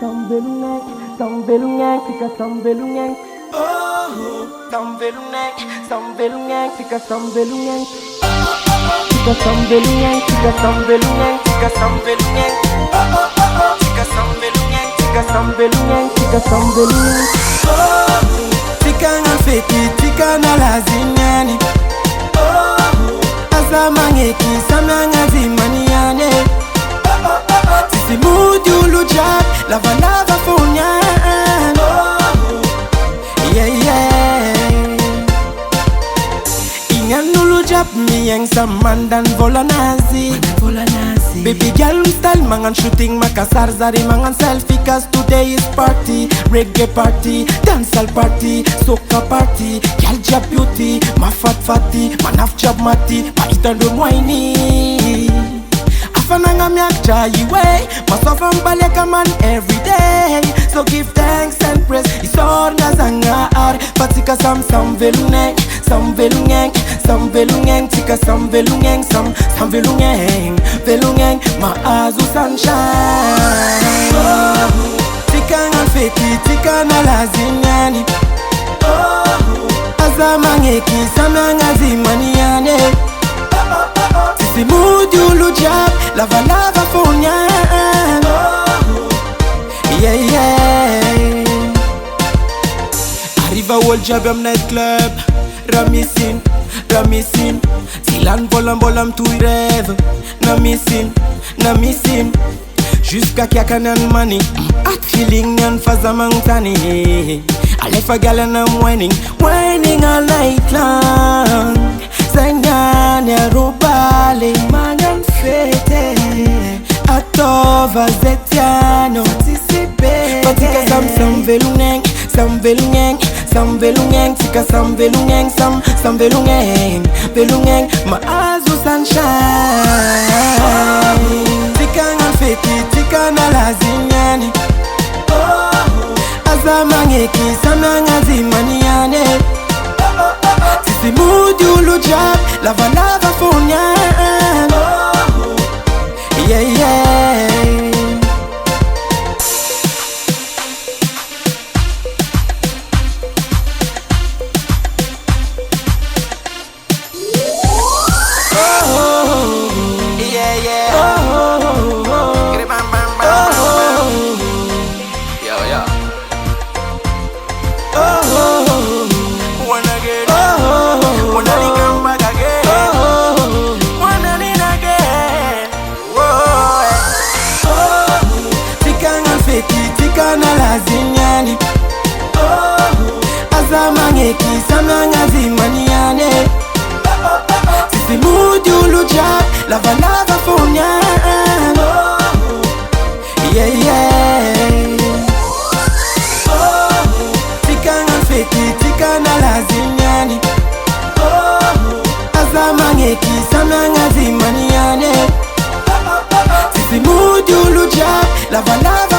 Sambelungeng, sambelungeng, tika sambelungeng. Oh, sambelungeng, sambelungeng, tika sambelungeng. Tika sambelungeng, tika sambelungeng, tika sambelungeng. Tika sambelungeng, tika sambelungeng, tika sambelungeng. Oh, tika ngafeti, tika na lazinyani. Oh, azamangeki, samangazimaniane. Sisi mudu lujab, lava lava fonyan. Yeah, yeah. Ingan lujab miyeng samandan volanazi. Baby girl style mangan shooting Makassar zari mangan selfie cause today is party. Reggae party, dancehall party, soca party. Girl job beauty, ma fat fatty, manaf job mati, ma itandun whiny. Afananga miakja iwe, masofam baleka man everyday. So give thanks and praise, isor ngazanga ar. Patika sam velungeng, sam velungeng, sam velungeng, tika sam velungeng, sam velungeng, velungeng, maazu sunshine. Oh, tika ngafeti, tika na lazinyani. Oh, azamangeki, samangazimaniane. Sisi mudu lujab, lava lava fonyan. Yeah, yeah. Arriva World Job am nightclub. Ramisin, Ramisin. Silan volam volam tout rêve. Namisin, Namisin. Jusqu'à Kiakanan money. Hot feeling and fazamangtani. I left a gal and I'm whining, whining all night long. Zanganya rubale mangan fete atova zetiano patika sam velungeng, sam velungeng, sam velungeng, tika sam velungeng, sam velungeng, velungeng, maazu sunshine. Tika ngafeti, tika na lazinyani. Azamangeki, samangazimaniane. Sisi mudu lujab, lava lava fonyan. Yeah, yeah. Oh, yeah, yeah. Oh, yo, yo. Oh, wanna get it, wanna come back again, wanna lean again. Oh, tika ngafeti, tika na lazinyani. Oh, azamangeki, samangazimaniane. Sisi mudu lujab, lava lava fonyan. Yeah, yeah. Tika ngafeti, tika na lazinyani. Azamangeki, samangazimaniane. Sisi mudu lujab, lava lava